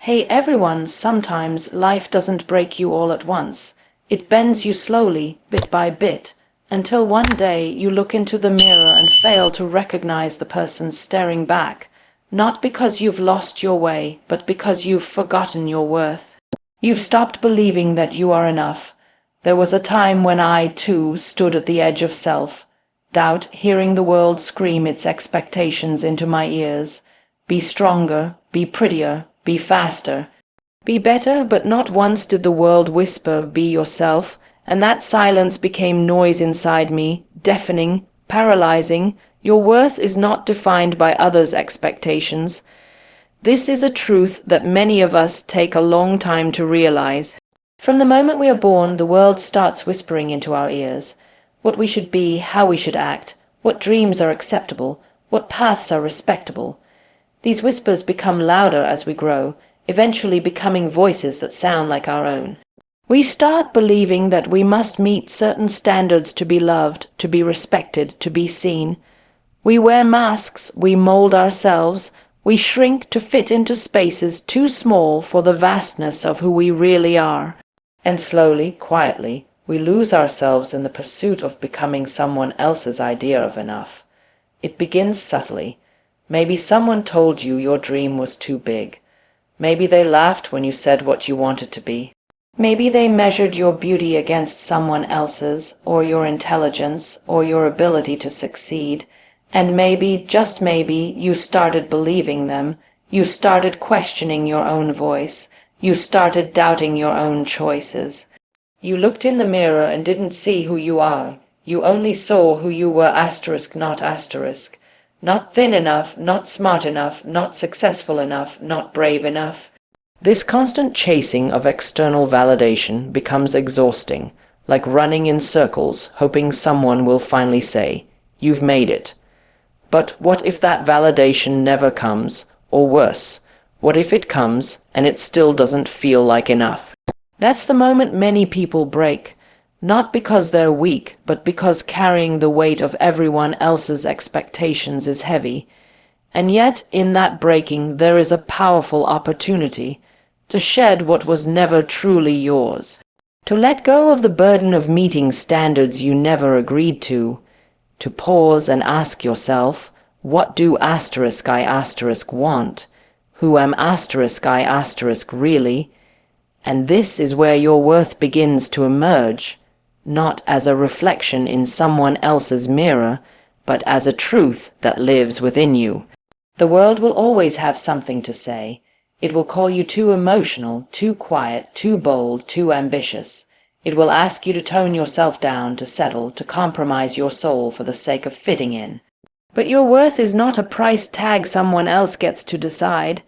Hey everyone, sometimes life doesn't break you all at once. It bends you slowly, bit by bit, until one day you look into the mirror and fail to recognize the person staring back, not because you've lost your way, but because you've forgotten your worth. You've stopped believing that you are enough. There was a time when I, too, stood at the edge of self-doubt, hearing the world scream its expectations into my ears. Be stronger, be prettier, be faster, be better, but not once did the world whisper, be yourself, and that silence became noise inside me, deafening, paralyzing. Your worth is not defined by others' expectations. This is a truth that many of us take a long time to realize. From the moment we are born, the world starts whispering into our ears what we should be, how we should act, what dreams are acceptable, what paths are respectable. These whispers become louder as we grow, eventually becoming voices that sound like our own. We start believing that we must meet certain standards to be loved, to be respected, to be seen. We wear masks, we mold ourselves, we shrink to fit into spaces too small for the vastness of who we really are. And slowly, quietly, we lose ourselves in the pursuit of becoming someone else's idea of enough. It begins subtly. Maybe someone told you your dream was too big. Maybe they laughed when you said what you wanted to be. Maybe they measured your beauty against someone else's, or your intelligence, or your ability to succeed. And maybe, just maybe, you started believing them. You started questioning your own voice. You started doubting your own choices. You looked in the mirror and didn't see who you are. You only saw who you were asterisk, not asterisk. Not thin enough, not smart enough, not successful enough, not brave enough. This constant chasing of external validation becomes exhausting, like running in circles, hoping someone will finally say, "You've made it." But what if that validation never comes, or worse, what if it comes and it still doesn't feel like enough? That's the moment many people break. Not because they're weak, but because carrying the weight of everyone else's expectations is heavy. And yet, in that breaking, there is a powerful opportunity to shed what was never truly yours, to let go of the burden of meeting standards you never agreed to pause and ask yourself, what do asterisk I asterisk want? Who am asterisk I asterisk really? And this is where your worth begins to emerge. Not as a reflection in someone else's mirror, but as a truth that lives within you. The world will always have something to say. It will call you too emotional, too quiet, too bold, too ambitious. It will ask you to tone yourself down, to settle, to compromise your soul for the sake of fitting in. But your worth is not a price tag someone else gets to decide.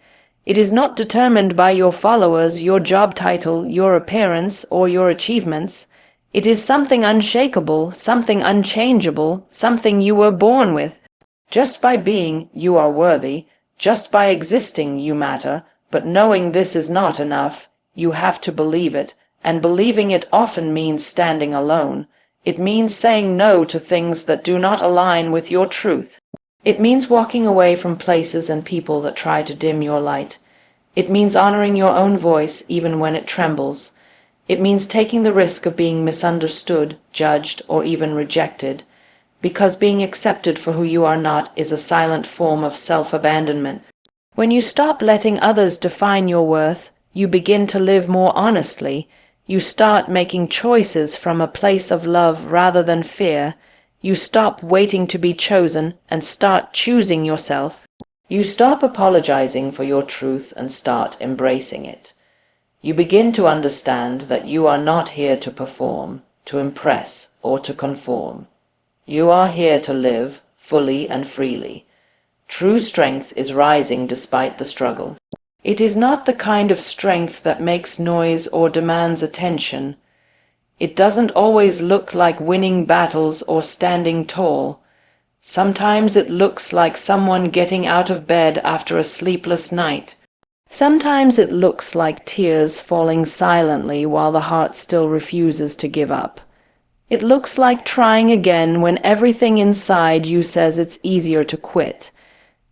It is not determined by your followers, your job title, your appearance, or your achievements. It is something unshakable, something unchangeable, something you were born with. Just by being, you are worthy. Just by existing, you matter. But knowing this is not enough, you have to believe it, and believing it often means standing alone. It means saying no to things that do not align with your truth. It means walking away from places and people that try to dim your light. It means honoring your own voice even when it trembles. It means taking the risk of being misunderstood, judged, or even rejected, because being accepted for who you are not is a silent form of self-abandonment. When you stop letting others define your worth, you begin to live more honestly. You start making choices from a place of love rather than fear. You stop waiting to be chosen and start choosing yourself. You stop apologizing for your truth and start embracing it. You begin to understand that you are not here to perform, to impress, or to conform. You are here to live fully and freely. True strength is rising despite the struggle. It is not the kind of strength that makes noise or demands attention. It doesn't always look like winning battles or standing tall. Sometimes it looks like someone getting out of bed after a sleepless night. Sometimes it looks like tears falling silently while the heart still refuses to give up. It looks like trying again when everything inside you says it's easier to quit.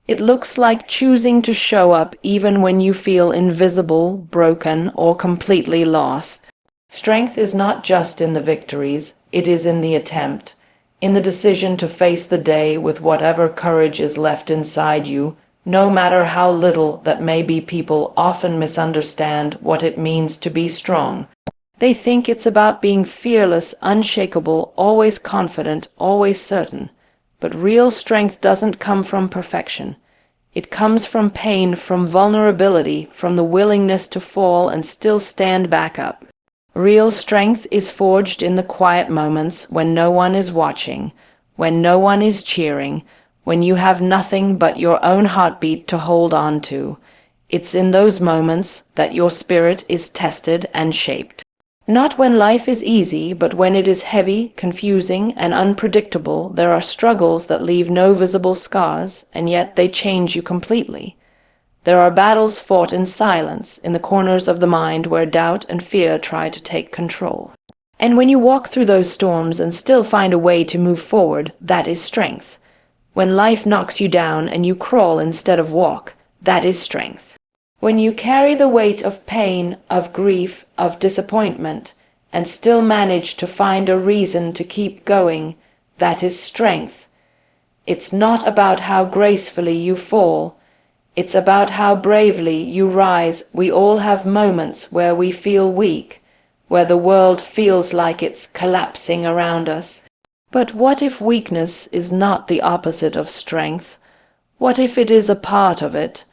It looks like choosing to show up even when you feel invisible, broken, or completely lost. Strength is not just in the victories, it is in the attempt, in the decision to face the day with whatever courage is left inside you, no matter how little that maybe. People often misunderstand what it means to be strong. They think it's about being fearless, unshakable, always confident, always certain. But real strength doesn't come from perfection. It comes from pain, from vulnerability, from the willingness to fall and still stand back up. Real strength is forged in the quiet moments when no one is watching, when no one is cheering, when you have nothing but your own heartbeat to hold on to. It's in those moments that your spirit is tested and shaped. Not when life is easy, but when it is heavy, confusing, and unpredictable. There are struggles that leave no visible scars, and yet they change you completely. There are battles fought in silence, in the corners of the mind where doubt and fear try to take control. And when you walk through those storms and still find a way to move forward, that is strength. When life knocks you down and you crawl instead of walk, that is strength. When you carry the weight of pain, of grief, of disappointment, and still manage to find a reason to keep going, that is strength. It's not about how gracefully you fall. It's about how bravely you rise. We all have moments where we feel weak, where the world feels like it's collapsing around us. But what if weakness is not the opposite of strength? What if it is a part of it?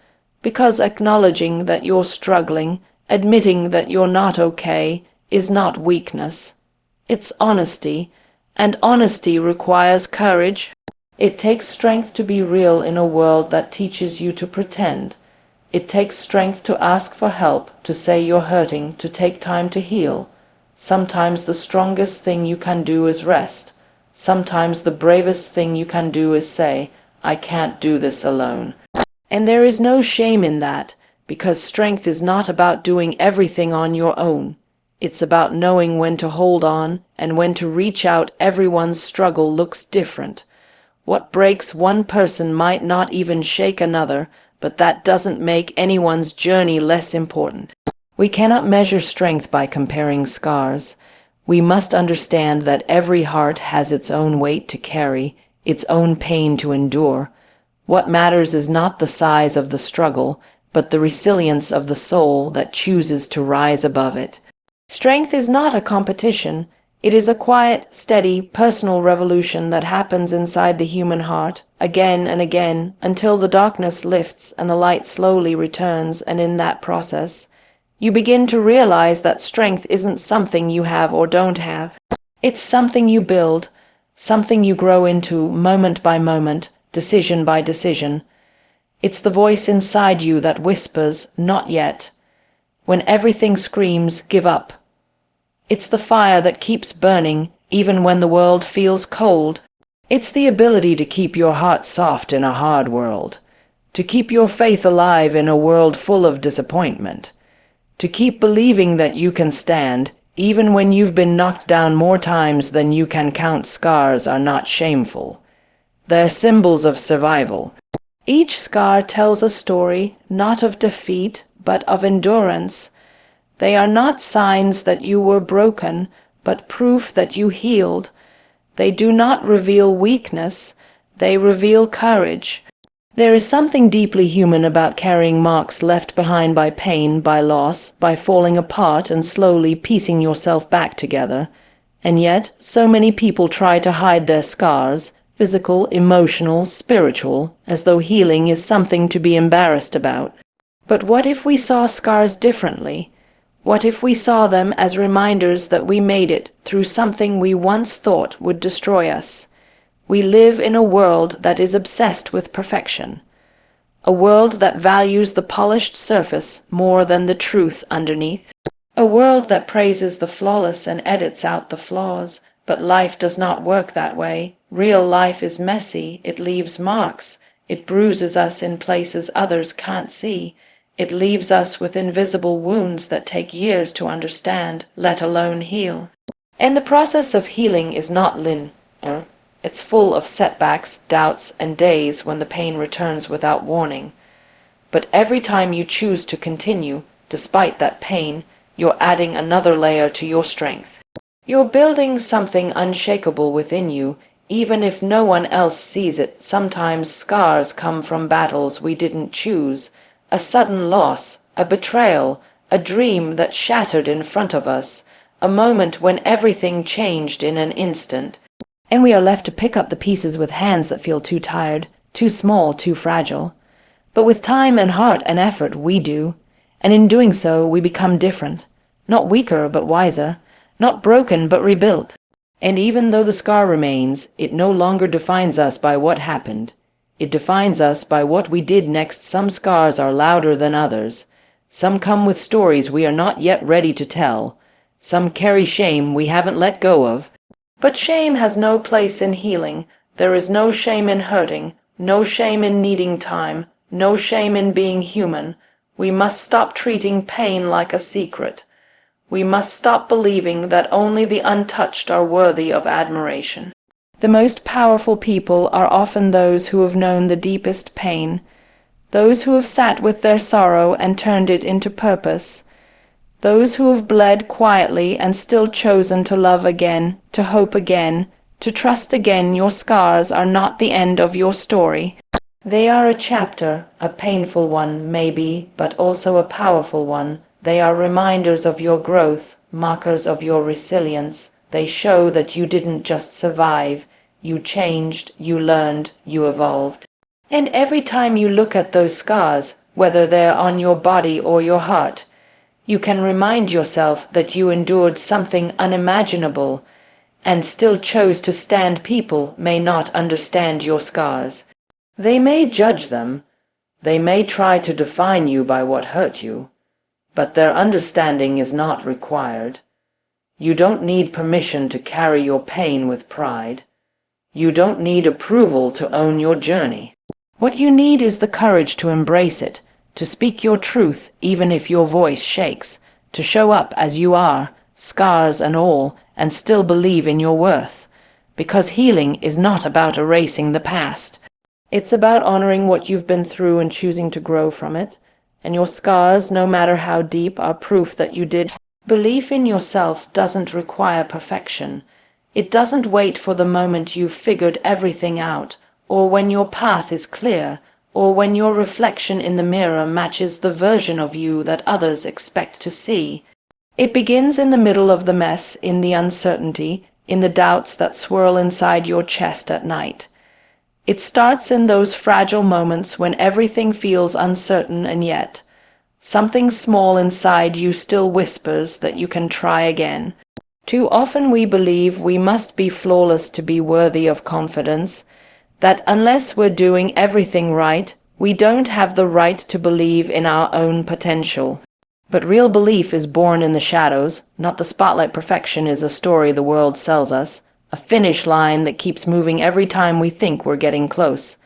Because acknowledging that you're struggling, admitting that you're not okay, is not weakness. It's honesty, and honesty requires courage. It takes strength to be real in a world that teaches you to pretend. It takes strength to ask for help, to say you're hurting, to take time to heal. Sometimes the strongest thing you can do is rest. Sometimes the bravest thing you can do is say, I can't do this alone. And there is no shame in that, because strength is not about doing everything on your own. It's about knowing when to hold on and when to reach out. Everyone's struggle looks different. What breaks one person might not even shake another, but that doesn't make anyone's journey less important. We cannot measure strength by comparing scars. We must understand that every heart has its own weight to carry, its own pain to endure. What matters is not the size of the struggle, but the resilience of the soul that chooses to rise above it. Strength is not a competition. It is a quiet, steady, personal revolution that happens inside the human heart, again and again, until the darkness lifts and the light slowly returns, and in that process, you begin to realize that strength isn't something you have or don't have. It's something you build, something you grow into moment by moment, decision by decision. It's the voice inside you that whispers, not yet, when everything screams, give up. It's the fire that keeps burning, even when the world feels cold. It's the ability to keep your heart soft in a hard world, to keep your faith alive in a world full of disappointment, to keep believing that you can stand, even when you've been knocked down more times than you can count. Scars are not shameful. They're symbols of survival. Each scar tells a story, not of defeat, but of endurance. They are not signs that you were broken, but proof that you healed. They do not reveal weakness, they reveal courage. There is something deeply human about carrying marks left behind by pain, by loss, by falling apart and slowly piecing yourself back together. And yet, so many people try to hide their scars, physical, emotional, spiritual, as though healing is something to be embarrassed about. But what if we saw scars differently? What if we saw them as reminders that we made it through something we once thought would destroy us? We live in a world that is obsessed with perfection, a world that values the polished surface more than the truth underneath, a world that praises the flawless and edits out the flaws. But life does not work that way. Real life is messy. It leaves marks. It bruises us in places others can't see. It leaves us with invisible wounds that take years to understand, let alone heal. And the process of healing is not linear. It's full of setbacks, doubts, and days when the pain returns without warning. But every time you choose to continue, despite that pain, you're adding another layer to your strength. You're building something unshakable within you, even if no one else sees it. Sometimes scars come from battles we didn't choose, a sudden loss, a betrayal, a dream that shattered in front of us, a moment when everything changed in an instant. And we are left to pick up the pieces with hands that feel too tired, too small, too fragile. But with time and heart and effort, we do. And in doing so, we become different. Not weaker, but wiser. Not broken, but rebuilt. And even though the scar remains, it no longer defines us by what happened. It defines us by what we did next. Some scars are louder than others. Some come with stories we are not yet ready to tell. Some carry shame we haven't let go of. But shame has no place in healing. There is no shame in hurting, no shame in needing time, no shame in being human. We must stop treating pain like a secret. We must stop believing that only the untouched are worthy of admiration. The most powerful people are often those who have known the deepest pain, those who have sat with their sorrow and turned it into purpose, those who have bled quietly and still chosen to love again, to hope again, to trust again. Your scars are not the end of your story. They are a chapter, a painful one, maybe, but also a powerful one. They are reminders of your growth, markers of your resilience. They show that you didn't just survive. You changed, you learned, you evolved. And every time you look at those scars, whether they're on your body or your heart, you can remind yourself that you endured something unimaginable and still chose to stand. People may not understand your scars. They may judge them. They may try to define you by what hurt you. But their understanding is not required. You don't need permission to carry your pain with pride. You don't need approval to own your journey. What you need is the courage to embrace it, to speak your truth even if your voice shakes, to show up as you are, scars and all, and still believe in your worth. Because healing is not about erasing the past. It's about honoring what you've been through and choosing to grow from it. And your scars, no matter how deep, are proof that you did. Belief in yourself doesn't require perfection. It doesn't wait for the moment you've figured everything out, or when your path is clear, or when your reflection in the mirror matches the version of you that others expect to see. It begins in the middle of the mess, in the uncertainty, in the doubts that swirl inside your chest at night. It starts in those fragile moments when everything feels uncertain, and yet something small inside you still whispers that you can try again. Too often we believe we must be flawless to be worthy of confidence, that unless we're doing everything right, we don't have the right to believe in our own potential. But real belief is born in the shadows, not the spotlight. Perfection is a story the world sells us, a finish line that keeps moving every time we think we're getting close.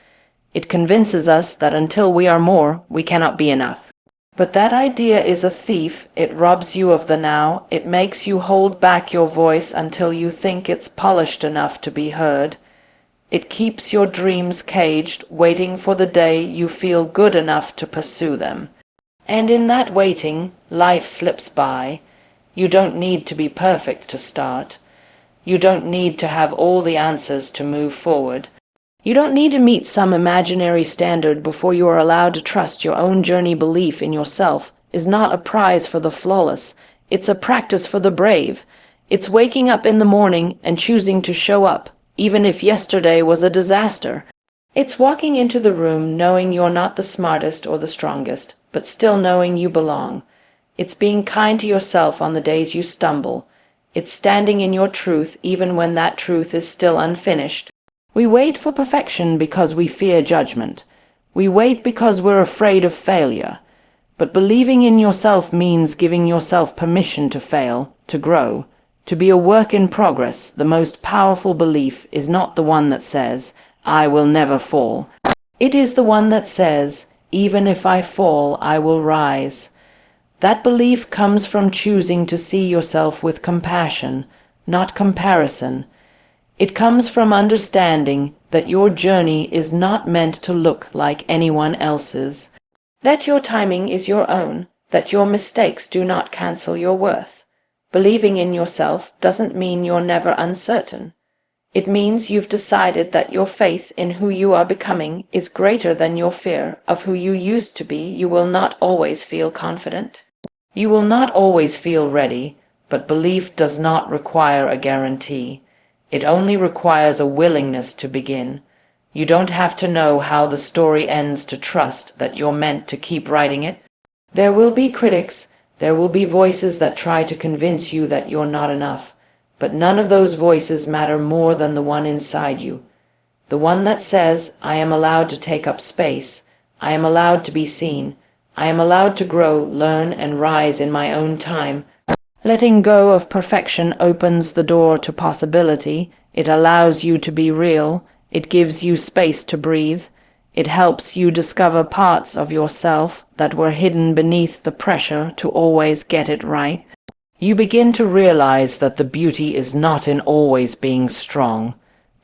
It convinces us that until we are more, we cannot be enough. But that idea is a thief. It robs you of the now. It makes you hold back your voice until you think it's polished enough to be heard. It keeps your dreams caged, waiting for the day you feel good enough to pursue them. And in that waiting, life slips by. You don't need to be perfect to start. You don't need to have all the answers to move forward. You don't need to meet some imaginary standard before you are allowed to trust your own journey. Belief in yourself is not a prize for the flawless. It's a practice for the brave. It's waking up in the morning and choosing to show up, even if yesterday was a disaster. It's walking into the room knowing you're not the smartest or the strongest, but still knowing you belong. It's being kind to yourself on the days you stumble. It's standing in your truth even when that truth is still unfinished. We wait for perfection because we fear judgment. We wait because we're afraid of failure. But believing in yourself means giving yourself permission to fail, to grow, to be a work in progress. The most powerful belief is not the one that says, "I will never fall." It is the one that says, "Even if I fall, I will rise." That belief comes from choosing to see yourself with compassion, not comparison. It comes from understanding that your journey is not meant to look like anyone else's, that your timing is your own, that your mistakes do not cancel your worth. Believing in yourself doesn't mean you're never uncertain. It means you've decided that your faith in who you are becoming is greater than your fear of who you used to be. You will not always feel confident. You will not always feel ready, but belief does not require a guarantee. It only requires a willingness to begin. You don't have to know how the story ends to trust that you're meant to keep writing it. There will be critics, there will be voices that try to convince you that you're not enough, but none of those voices matter more than the one inside you. The one that says, I am allowed to take up space, I am allowed to be seen, I am allowed to grow, learn, and rise in my own time. Letting go of perfection opens the door to possibility. It allows you to be real. It gives you space to breathe. It helps you discover parts of yourself that were hidden beneath the pressure to always get it right. You begin to realize that the beauty is not in always being strong,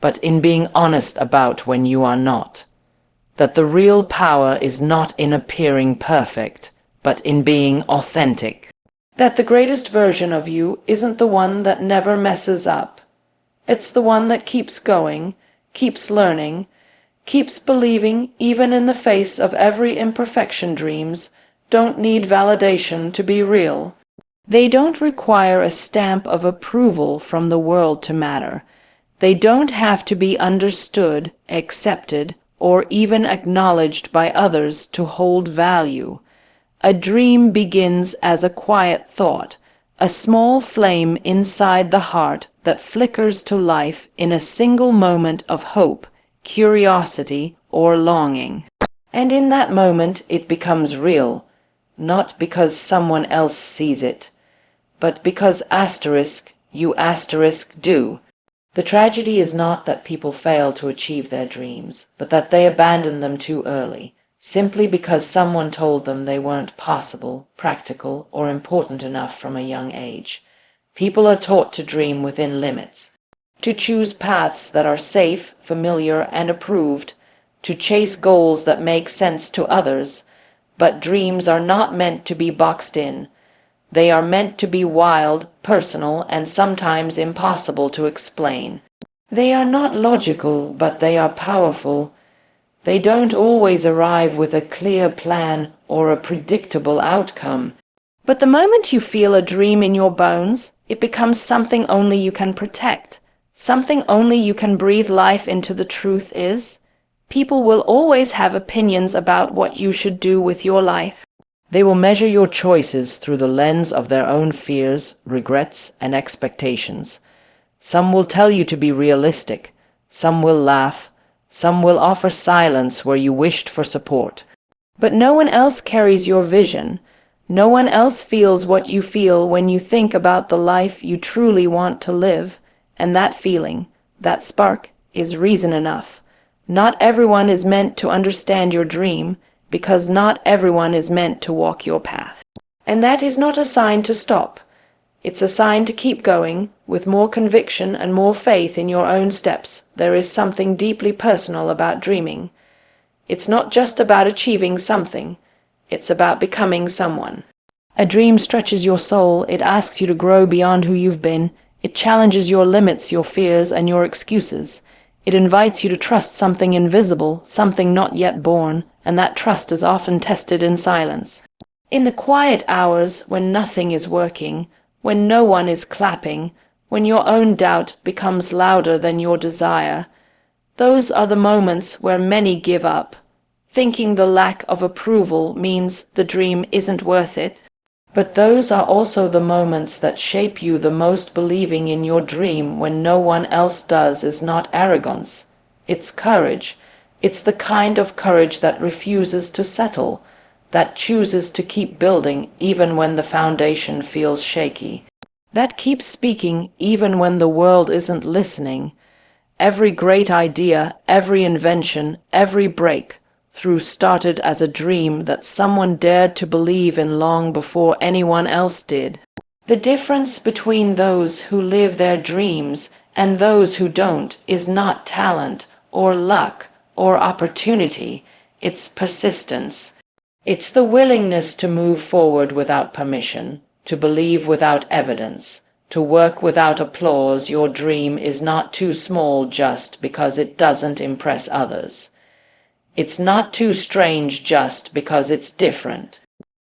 but in being honest about when you are not. That the real power is not in appearing perfect, but in being authentic. That the greatest version of you isn't the one that never messes up. It's the one that keeps going, keeps learning, keeps believing even in the face of every imperfection. Dreams don't need validation to be real. They don't require a stamp of approval from the world to matter. They don't have to be understood, accepted, or even acknowledged by others to hold value. A dream begins as a quiet thought, a small flame inside the heart that flickers to life in a single moment of hope, curiosity, or longing. And in that moment it becomes real, not because someone else sees it, but because you do. The tragedy is not that people fail to achieve their dreams, but that they abandon them too early, simply because someone told them they weren't possible, practical, or important enough from a young age. People are taught to dream within limits, to choose paths that are safe, familiar, and approved, to chase goals that make sense to others, but dreams are not meant to be boxed in. They are meant to be wild, personal, and sometimes impossible to explain. They are not logical, but they are powerful. They don't always arrive with a clear plan or a predictable outcome. But the moment you feel a dream in your bones, it becomes something only you can protect, something only you can breathe life into. The truth is, people will always have opinions about what you should do with your life. They will measure your choices through the lens of their own fears, regrets, and expectations. Some will tell you to be realistic. Some will laugh. Some will offer silence where you wished for support. But no one else carries your vision. No one else feels what you feel when you think about the life you truly want to live. And that feeling, that spark, is reason enough. Not everyone is meant to understand your dream, because not everyone is meant to walk your path. And that is not a sign to stop. It's a sign to keep going, with more conviction and more faith in your own steps. There is something deeply personal about dreaming. It's not just about achieving something. It's about becoming someone. A dream stretches your soul. It asks you to grow beyond who you've been. It challenges your limits, your fears, and your excuses. It invites you to trust something invisible, something not yet born, and that trust is often tested in silence. In the quiet hours when nothing is working, when no one is clapping, when your own doubt becomes louder than your desire, those are the moments where many give up, thinking the lack of approval means the dream isn't worth it. But those are also the moments that shape you the most. Believing in your dream when no one else does is not arrogance. It's courage. It's the kind of courage that refuses to settle, that chooses to keep building even when the foundation feels shaky, that keeps speaking even when the world isn't listening. Every great idea, every invention, every breakthrough started as a dream that someone dared to believe in long before anyone else did. The difference between those who live their dreams And those who don't is not talent or luck or opportunity, it's persistence. It's the willingness to move forward without permission, to believe without evidence, to work without applause. Your dream is not too small just because it doesn't impress others. It's not too strange just because it's different.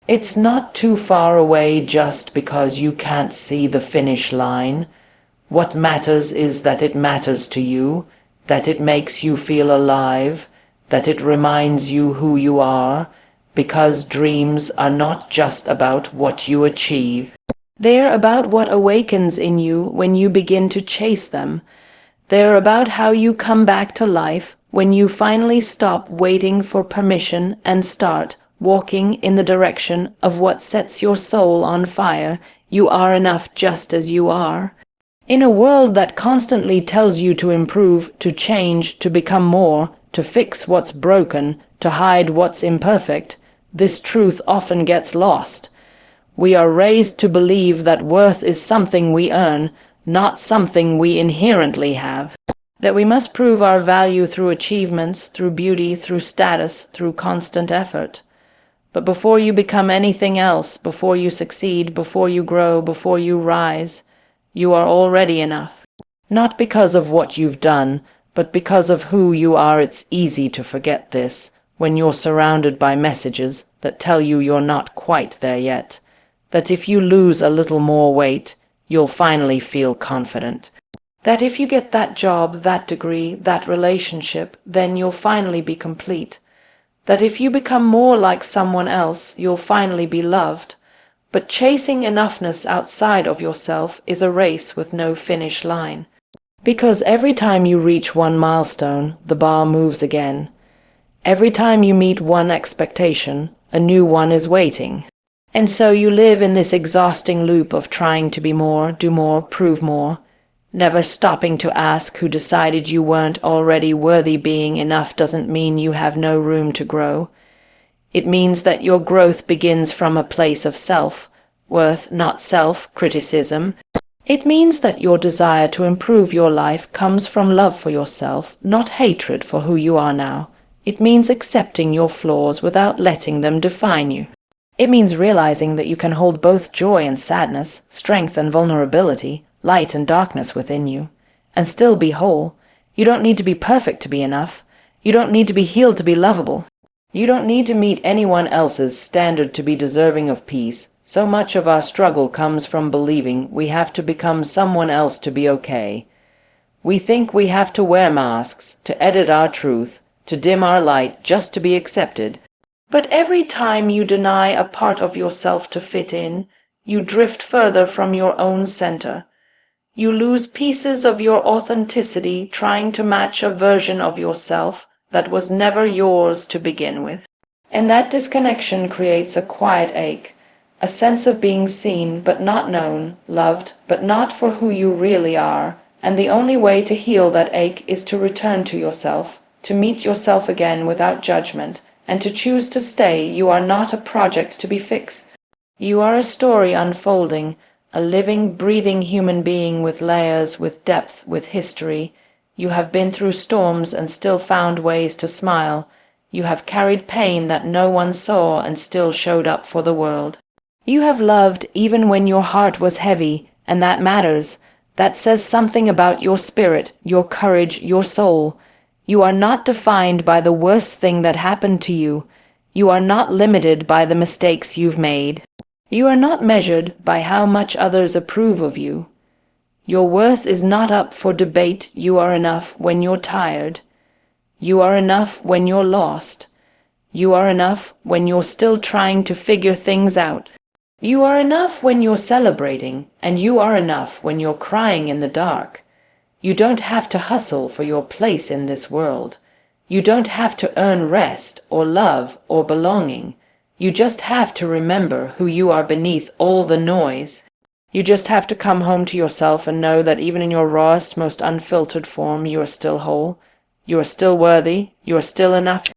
It's not too far away just because you can't see the finish line. What matters is that it matters to you, that it makes you feel alive, that it reminds you who you are, because dreams are not just about what you achieve. They're about what awakens in you when you begin to chase them. They're about how you come back to life when you finally stop waiting for permission and start walking in the direction of what sets your soul on fire. You are enough just as you are. In a world that constantly tells you to improve, to change, to become more, to fix what's broken, to hide what's imperfect, this truth often gets lost. We are raised to believe that worth is something we earn, not something we inherently have. That we must prove our value through achievements, through beauty, through status, through constant effort. But before you become anything else, before you succeed, before you grow, before you rise, you are already enough. Not because of what you've done, but because of who you are. It's easy to forget this when you're surrounded by messages that tell you you're not quite there yet, that if you lose a little more weight, you'll finally feel confident, that if you get that job, that degree, that relationship, then you'll finally be complete, that if you become more like someone else, you'll finally be loved. But chasing enoughness outside of yourself is a race with no finish line. Because every time you reach one milestone, the bar moves again. Every time you meet one expectation, a new one is waiting. And so you live in this exhausting loop of trying to be more, do more, prove more, never stopping to ask who decided you weren't already worthy. Being enough doesn't mean you have no room to grow. It means that your growth begins from a place of self-worth, not self-criticism. It means that your desire to improve your life comes from love for yourself, not hatred for who you are now. It means accepting your flaws without letting them define you. It means realizing that you can hold both joy and sadness, strength and vulnerability, light and darkness within you, and still be whole. You don't need to be perfect to be enough. You don't need to be healed to be lovable. You don't need to meet anyone else's standard to be deserving of peace. So much of our struggle comes from believing we have to become someone else to be okay. We think we have to wear masks, to edit our truth, to dim our light just to be accepted. But every time you deny a part of yourself to fit in, you drift further from your own center. You lose pieces of your authenticity trying to match a version of yourself that was never yours to begin with. And that disconnection creates a quiet ache, a sense of being seen but not known, loved but not for who you really are. And the only way to heal that ache is to return to yourself, to meet yourself again without judgment, and to choose to stay. You are not a project to be fixed. You are a story unfolding, a living, breathing human being with layers, with depth, with history. You have been through storms and still found ways to smile. You have carried pain that no one saw and still showed up for the world. You have loved even when your heart was heavy, and that matters. That says something about your spirit, your courage, your soul. You are not defined by the worst thing that happened to you. You are not limited by the mistakes you've made. You are not measured by how much others approve of you. Your worth is not up for debate. You are enough when you're tired. You are enough when you're lost. You are enough when you're still trying to figure things out. You are enough when you're celebrating, and you are enough when you're crying in the dark. You don't have to hustle for your place in this world. You don't have to earn rest or love or belonging. You just have to remember who you are beneath all the noise. You just have to come home to yourself and know that even in your rawest, most unfiltered form, you are still whole. You are still worthy. You are still enough.